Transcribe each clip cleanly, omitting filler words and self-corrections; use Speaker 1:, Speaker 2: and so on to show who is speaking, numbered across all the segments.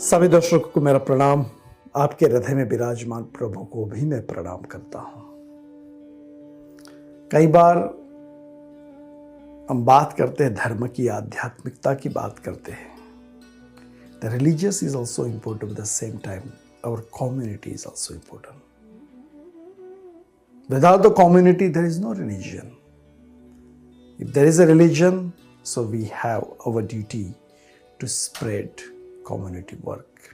Speaker 1: सभी दर्शकों को मेरा प्रणाम। आपके हृदय में विराजमान प्रभु को भी मैं प्रणाम करता हूं। कई बार हम बात करते हैं धर्म की, आध्यात्मिकता की बात करते हैं। The religious is also important, at the same time our community is also important. Without the community, there is no religion. If there is a religion, so we have our duty to spread community work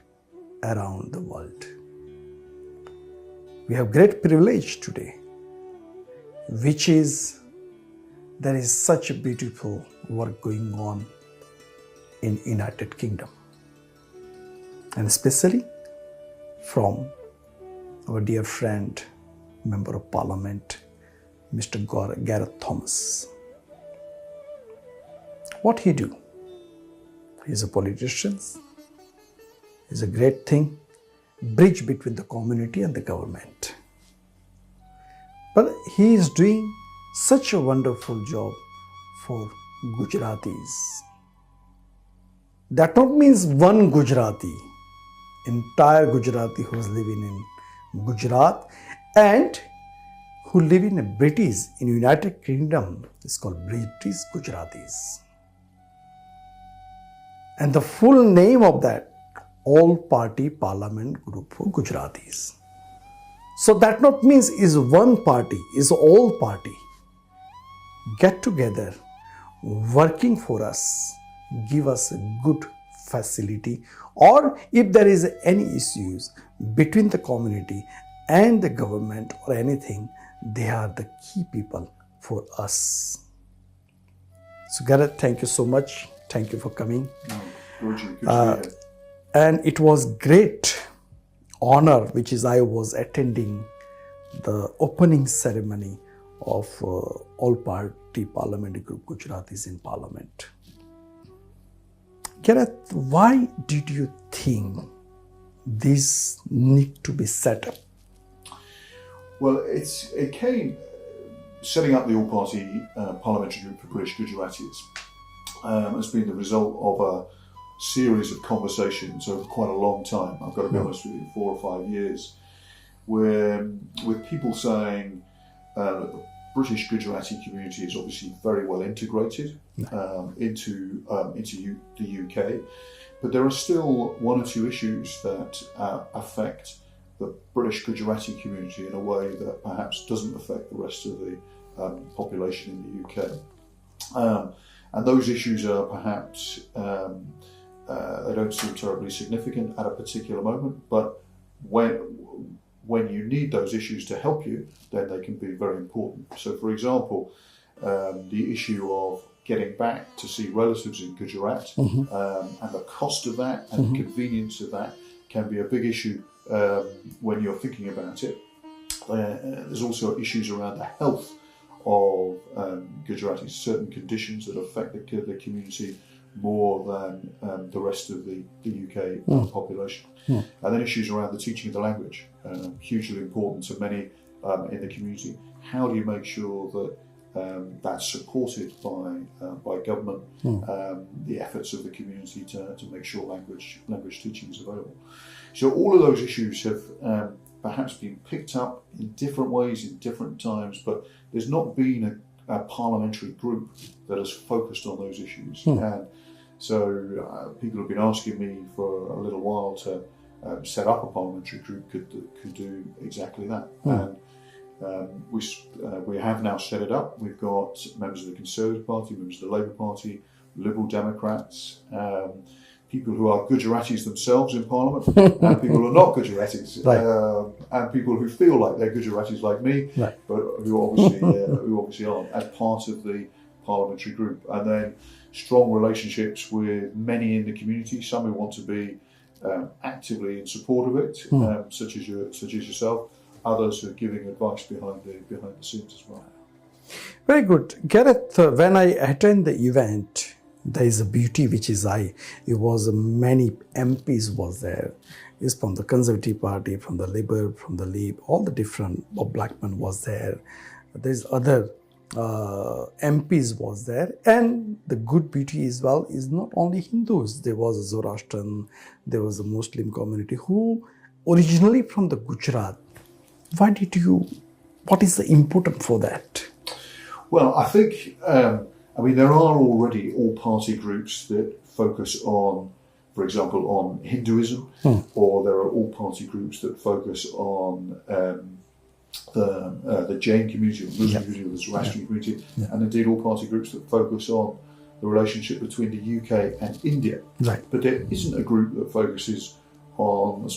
Speaker 1: around the world. We have great privilege today, which is there is such a beautiful work going on in United Kingdom, and especially from our dear friend, Member of Parliament, Mr. Gareth Thomas. What he do? He's a politician. He's a great thing, bridge between the community and the government. But he is doing such a wonderful job for Gujaratis. That not means one Gujarati, entire Gujarati who is living in Gujarat and who live in in United Kingdom is called British Gujaratis. And the full name of that, All Party Parliament Group for Gujaratis. So that not means is one party, is all party get together, working for us, give us a good facility, or if there is any issues between the community and the government or anything, they are the key people for us. So Gareth, thank you so much. Thank you for coming.
Speaker 2: Good to be here.
Speaker 1: And it was great honor, which is I was attending the opening ceremony of All Party Parliamentary Group Gujaratis in Parliament. Gareth, why did you think this need to be set up?
Speaker 2: Well, it came setting up the All Party Parliamentary Group for British Gujaratis has been the result of a series of conversations over quite a long time. I've got to be honest with you, 4 or 5 years, where with people saying that the British Gujarati community is obviously very well integrated into the UK, but there are still one or two issues that affect the British Gujarati community in a way that perhaps doesn't affect the rest of the population in the UK. And those issues are perhaps, they don't seem terribly significant at a particular moment, but when you need those issues to help you, then they can be very important. So for example, the issue of getting back to see relatives in Gujarat and the cost of that and the convenience of that can be a big issue when you're thinking about it. There's also issues around the health of Gujaratis, certain conditions that affect the community more than the rest of the UK population. And then issues around the teaching of the language, hugely important to many in the community. How do you make sure that that's supported by government, the efforts of the community to make sure language teaching is available. So all of those issues have perhaps been picked up in different ways in different times, but there's not been a parliamentary group that has focused on those issues. And so people have been asking me for a little while to set up a parliamentary group could do exactly that. And we have now set it up. We've got members of the Conservative Party, members of the Labour Party, Liberal Democrats, people who are Gujaratis themselves in Parliament, and people who are not Gujaratis, and people who feel like they're Gujaratis like me, but who obviously aren't, as part of the parliamentary group. And then strong relationships with many in the community, some who want to be actively in support of it, such as yourself, others who are giving advice behind the scenes as well.
Speaker 1: Very good. Gareth, when I attend the event, there is a beauty which is it was many MPs was there. It's from the Conservative Party, from the Labour, from the Leave, all the different, Bob Blackman was there. There's other MPs was there, and the good beauty as well is not only Hindus. There was a Zoroastrian, there was a Muslim community who originally from the Gujarat. What is the importance for that?
Speaker 2: Well, I think, there are already all-party groups that focus on, for example, on Hinduism, or there are all-party groups that focus on the Jain community, the Muslim community, the Zoroastrian community, and indeed all-party groups that focus on the relationship between the UK and India.
Speaker 1: Right.
Speaker 2: But there isn't a group that focuses on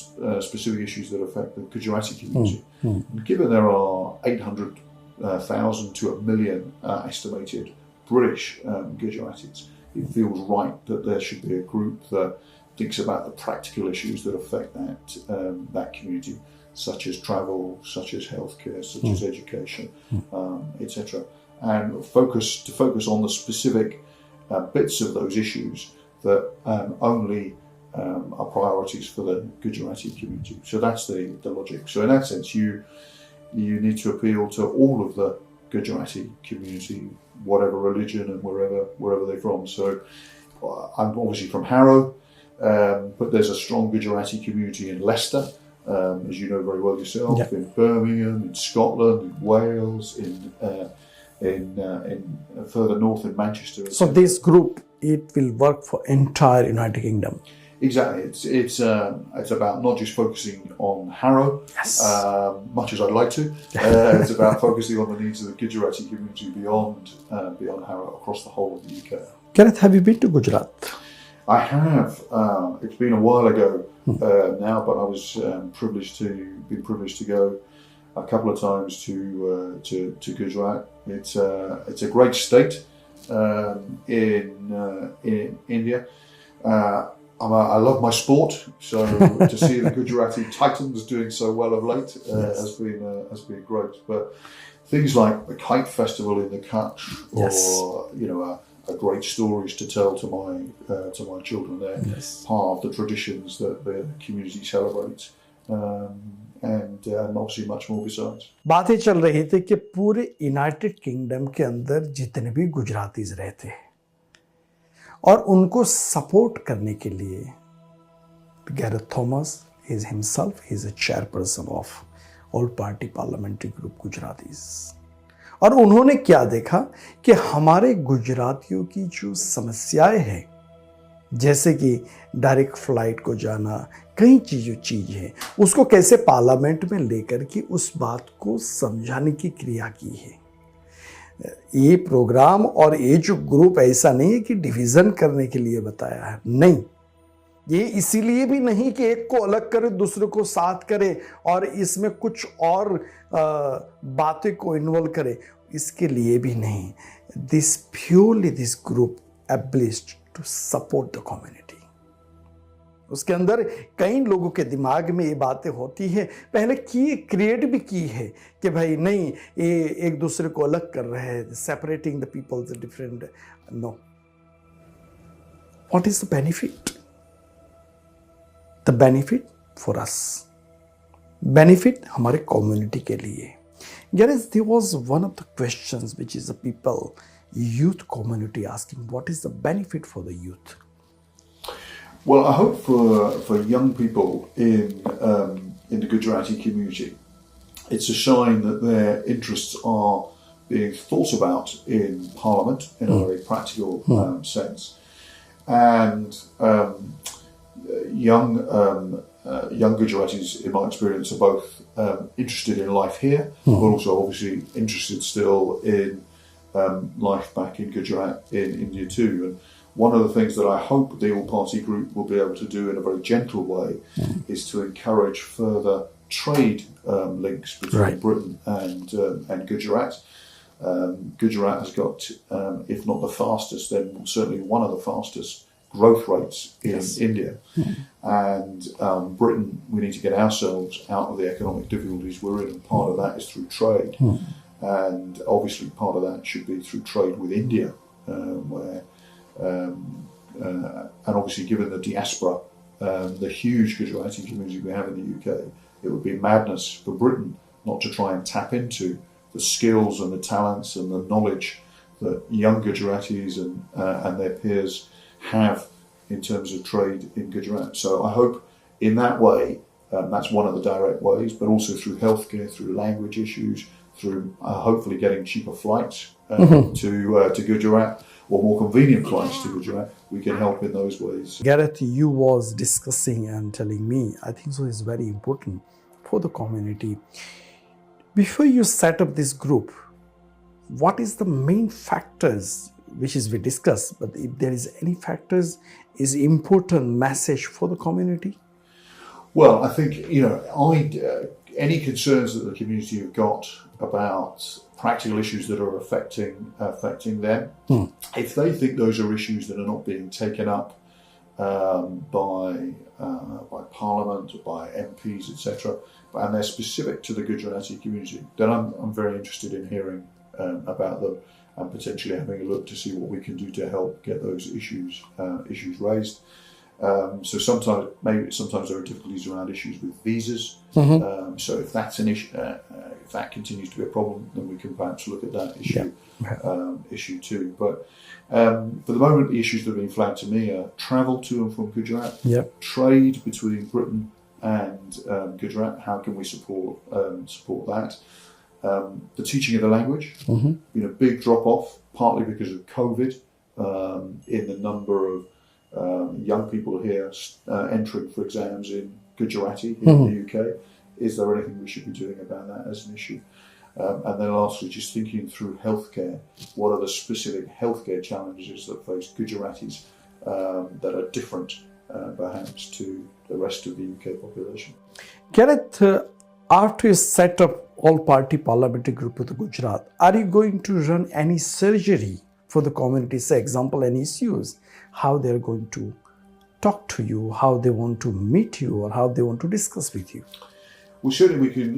Speaker 2: specific issues that affect the Gujarati community. And given there are 800,000 to 1 million estimated British Gujaratis, it feels right that there should be a group that thinks about the practical issues that affect that community, such as travel, such as healthcare, such as education, etc. And focus on the specific bits of those issues that only are priorities for the Gujarati community. So that's the logic. So in that sense, you need to appeal to all of the Gujarati community, whatever religion and wherever they're from. So I'm obviously from Harrow, but there's a strong Gujarati community in Leicester, as you know very well yourself, in Birmingham, in Scotland, in Wales, in further north in Manchester.
Speaker 1: So this group, it will work for entire United Kingdom.
Speaker 2: Exactly. It's about not just focusing on Harrow, much as I'd like to. It's about focusing on the needs of the Gujarati community beyond Harrow, across the whole of the UK.
Speaker 1: Gareth, have you been to Gujarat?
Speaker 2: I have. It's been a while ago now, but I was privileged to go a couple of times to Gujarat. It's a great state in India. I love my sport, so to see the Gujarati Titans doing so well of late has been great. But things like the Kite Festival in the Kutch, or great stories to tell to my children there, part of the traditions that the community celebrates, and obviously much more besides.
Speaker 1: बातें चल रही थी कि पूरे United Kingdom के अंदर जितने भी गुजरातीज रहते हैं और उनको सपोर्ट करने के लिए Gareth Thomas is himself, he is a chairperson of all party parliamentary group Gujaratis. और उन्होंने क्या देखा कि हमारे गुजरातियों की जो समस्याएं हैं, जैसे कि डायरेक्ट फ्लाइट को जाना, कई चीज है, उसको कैसे पार्लियामेंट में लेकर के उस बात को समझाने की क्रिया की है. ये प्रोग्राम और ये जो ग्रुप ऐसा नहीं है कि डिवीजन करने के लिए बताया है, नहीं, ये इसीलिए भी नहीं कि एक को अलग करे दूसरे को साथ करे और इसमें कुछ और बातें को इन्वॉल्व करे, इसके लिए भी नहीं. This group established to support the community. उसके अंदर कई लोगों के दिमाग में ये बातें होती है, पहले क्रिएट भी की है कि भाई नहीं, ये एक दूसरे को अलग कर रहे हैं, separating the peoples different. No, what is the benefit? The benefit for us, benefit हमारे कम्युनिटी के लिए. Gareth, there was one of the questions which is the people, youth community asking, what is the benefit for the youth?
Speaker 2: Well, I hope for young people in the Gujarati community, it's a sign that their interests are being thought about in Parliament in a very practical sense, and young Gujaratis, in my experience, are both interested in life here, but also obviously interested still in life back in Gujarat, in India too. And one of the things that I hope the all-party group will be able to do in a very gentle way is to encourage further trade links between Britain and Gujarat. Gujarat has got, if not the fastest, then certainly one of the fastest growth rates in India. And Britain, we need to get ourselves out of the economic difficulties we're in, and part of that is through trade. And obviously part of that should be through trade with India, where and obviously given the diaspora, the huge Gujarati community we have in the UK, it would be madness for Britain not to try and tap into the skills and the talents and the knowledge that young Gujaratis and their peers have in terms of trade in Gujarat. So I hope in that way, that's one of the direct ways, but also through healthcare, through language issues, through hopefully getting cheaper flights to Gujarat, or more convenient flights to Gujarat, we can help in those ways.
Speaker 1: Gareth, you was discussing and telling me, I think so is very important for the community. Before you set up this group, what is the main factors, which is we discussed, but if there is any factors, is important message for the community?
Speaker 2: Well, I think, any concerns that the community have got about practical issues that are affecting them, if they think those are issues that are not being taken up by Parliament, by MPs, etc., and they're specific to the Gujarati community, then I'm very interested in hearing about them and potentially having a look to see what we can do to help get those issues raised. So sometimes there are difficulties around issues with visas. So if that's an issue, if that continues to be a problem, then we can perhaps look at that issue too. But for the moment, the issues that are being flagged to me are travel to and from Gujarat, trade between Britain and Gujarat. How can we support that? The teaching of the language, big drop off, partly because of COVID, in the number of young people here entering for exams in Gujarati in the UK. Is there anything we should be doing about that as an issue? And then lastly, just thinking through healthcare. What are the specific healthcare challenges that face Gujaratis that are different perhaps to the rest of the UK population?
Speaker 1: Gareth, after you set up all-party parliamentary group with Gujarat, are you going to run any surgery for the community? Say, example, any issues, how they're going to talk to you, how they want to meet you, or how they want to discuss with you?
Speaker 2: Well, certainly we can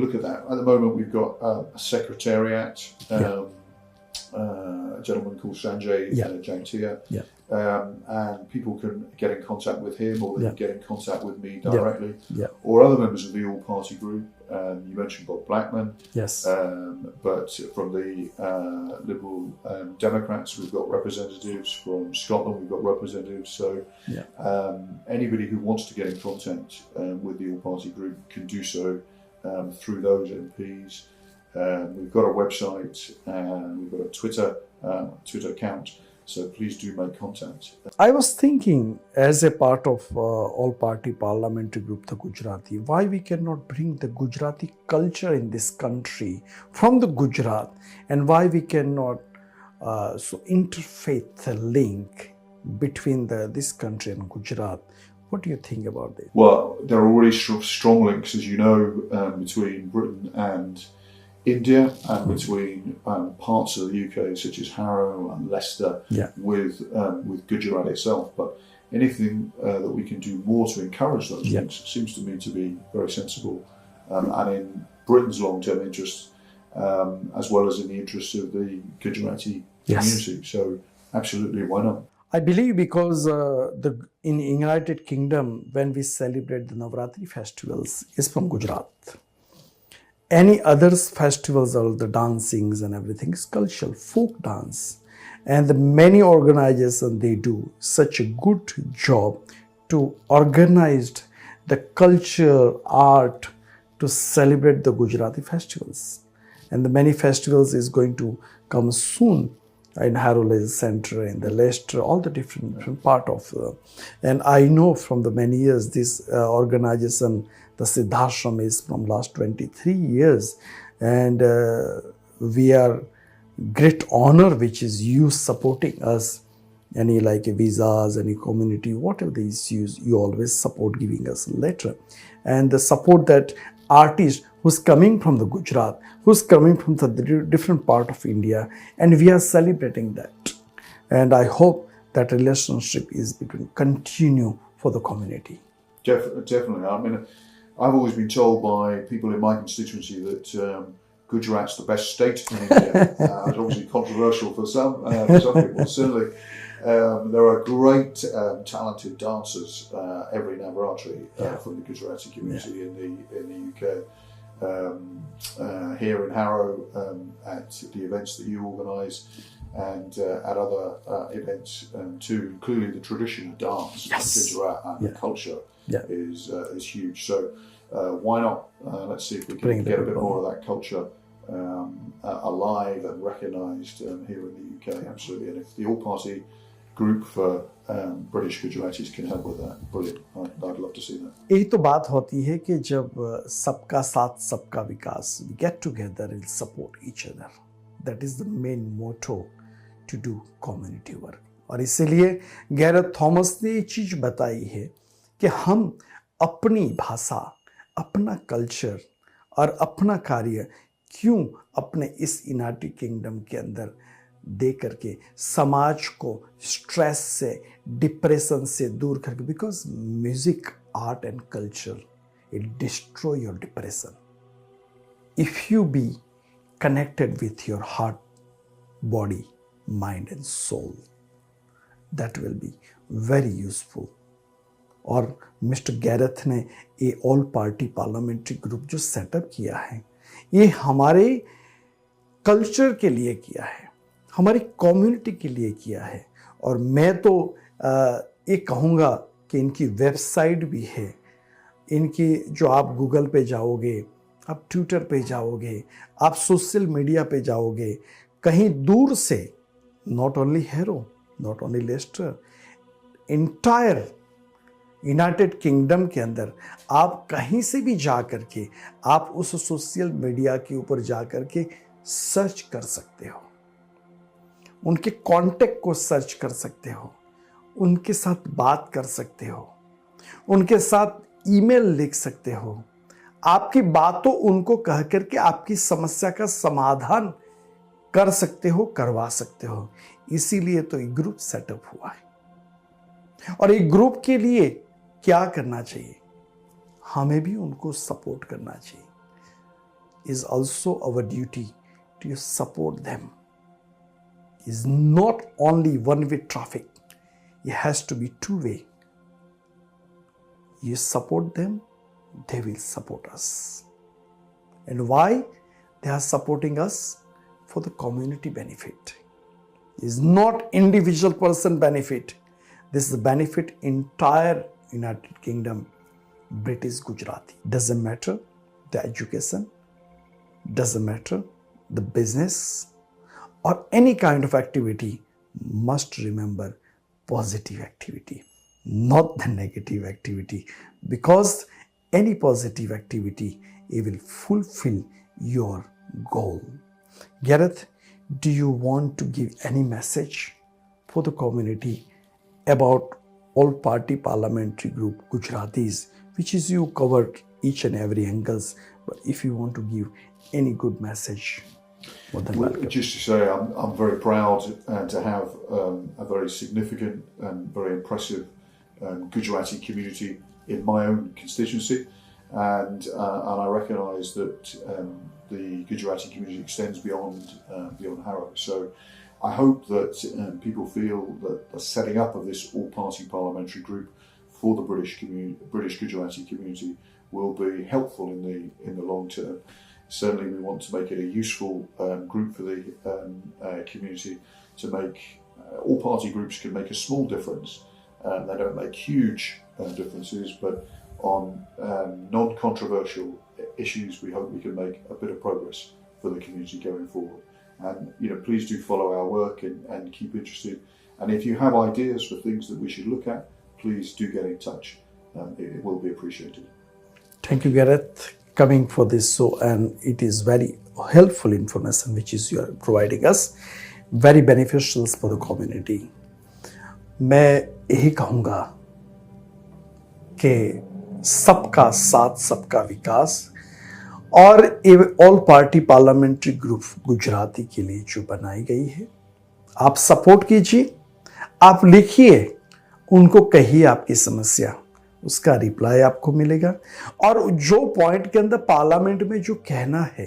Speaker 2: look at that. At the moment, we've got a secretariat, a gentleman called Sanjay Jaintia, and people can get in contact with him, or they can get in contact with me directly, or other members of the all-party group. You mentioned Bob Blackman, but from the Liberal Democrats, we've got representatives. From Scotland, we've got representatives. So anybody who wants to get in contact with the all-party group can do so through those MPs. We've got a website and we've got a Twitter account. So please do make contact.
Speaker 1: I was thinking, as a part of all-party parliamentary group, the Gujarati, why we cannot bring the Gujarati culture in this country from the Gujarat, and why we cannot interfaith link between this country and Gujarat. What do you think about this?
Speaker 2: Well, there are already strong links, as you know, between Britain and India, and between parts of the UK such as Harrow and Leicester with Gujarat itself. But anything that we can do more to encourage those links seems to me to be very sensible, and in Britain's long-term interests, as well as in the interests of the Gujarati community. So absolutely, why not?
Speaker 1: I believe because in United Kingdom, when we celebrate the Navratri festivals, is from Gujarat. Any other festivals, all the dancings and everything is cultural, folk dance. And the many organizations, they do such a good job to organize the culture, art, to celebrate the Gujarati festivals. And the many festivals is going to come soon in Harrow Centre, in the Leicester, all the different part of. And I know from the many years, this organization, the Siddhashram, is from last 23 years. And we are great honor, which is you supporting us. Any like visas, any community, whatever the issues, you always support, giving us a letter. And the support that artist who's coming from the Gujarat, who's coming from the different part of India, and we are celebrating that. And I hope that relationship is between continue for the community.
Speaker 2: Definitely. I mean, I've always been told by people in my constituency that Gujarat's the best state in India. It's obviously controversial for some people. Certainly, there are great, talented dancers every Navaratri from the Gujarati community in the UK. here in Harrow at the events that you organise and at other events too. Clearly, the tradition of dance, Gerath, and the culture is huge. So why not? Let's see if we can get a bit more of that culture alive and recognised here in the UK. Absolutely, and if the all-party group for British Gujaratis can help with that, brilliant. I'd love to see that.
Speaker 1: यही तो बात होती है कि जब सबका साथ सबका विकास, we get together and support each other. That is the main motto to do community work. और इसीलिए गैरथ थॉमस ने ये चीज बताई है कि हम अपनी भाषा, अपना कल्चर और अपना कार्य क्यों अपने इस यूनाइटेड किंगडम के अंदर दे करके समाज को स्ट्रेस से, डिप्रेशन से दूर करके, because music, art and culture it destroy your depression. If you be connected with your heart, body, mind and soul, that will be very useful. और मिस्टर गैरेथ ने ये ऑल पार्टी पार्लियामेंट्री ग्रुप जो setup किया है, ये हमारे culture के लिए किया है, हमारी कम्युनिटी के लिए किया है. और मैं तो ये कहूँगा कि इनकी वेबसाइट भी है. इनकी जो आप गूगल पे जाओगे, आप ट्विटर पे जाओगे, आप सोशल मीडिया पे जाओगे, कहीं दूर से, not only Harrow, not only Leicester, entire United Kingdom के अंदर आप कहीं से भी जा करके आप उस सोशल मीडिया के ऊपर जा करके सर्च कर सकते हो, उनके कांटेक्ट को सर्च कर सकते हो, उनके साथ बात कर सकते हो, उनके साथ ईमेल लिख सकते हो, आपकी बातों उनको कह करके आपकी समस्या का समाधान कर सकते हो, करवा सकते हो. इसीलिए तो एक ग्रुप सेटअप हुआ है. और एक ग्रुप के लिए क्या करना चाहिए? हमें भी उनको सपोर्ट करना चाहिए. Is also our duty to support them. Is not only one-way traffic. It has to be two-way. You support them, they will support us. And why? They are supporting us for the community benefit. It's not individual person benefit. This is the benefit entire United Kingdom, British Gujarati. Doesn't matter the education, doesn't matter the business, or any kind of activity, must remember positive activity, not the negative activity, because any positive activity, it will fulfill your goal. Gareth, do you want to give any message for the community about all party parliamentary group Gujaratis, which is you covered each and every angles, but if you want to give any good message,
Speaker 2: well, just to say, I'm very proud to have a very significant and very impressive Gujarati community in my own constituency, and I recognise that the Gujarati community extends beyond Harrow. So I hope that people feel that the setting up of this all-party parliamentary group for the British Gujarati community will be helpful in the long term. Certainly, we want to make it a useful group for the community to make. All party groups can make a small difference. They don't make huge differences, but on non-controversial issues, we hope we can make a bit of progress for the community going forward. And please do follow our work and keep interested. And if you have ideas for things that we should look at, please do get in touch. It will be appreciated.
Speaker 1: Thank you, Gareth, coming for this show, and it is very helpful information which is you are providing us, very beneficial for the community. मैं यही कहूँगा कि सबका साथ सबका विकास, और all party parliamentary group Gujarati के लिए जो बनाई गई है, आप सपोर्ट कीजिए, आप लिखिए, उनको कहिए आपकी समस्या, उसका रिप्लाई आपको मिलेगा. और जो पॉइंट के अंदर पार्लियामेंट में जो कहना है,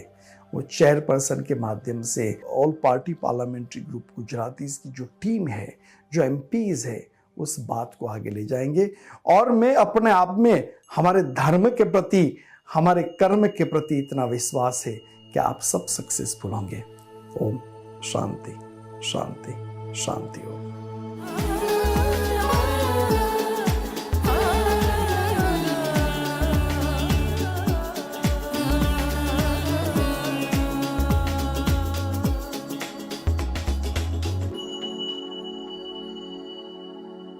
Speaker 1: वो चेयरपर्सन के माध्यम से all party parliamentary group Gujarati की जो टीम है, जो एमपीज है, उस बात को आगे ले जाएंगे. और मैं अपने आप में हमारे धर्म के प्रति, हमारे कर्म के प्रति इतना विश्वास है कि आप सब सक्सेसफुल होंगे। ओम शांति शांति शांति। ओम।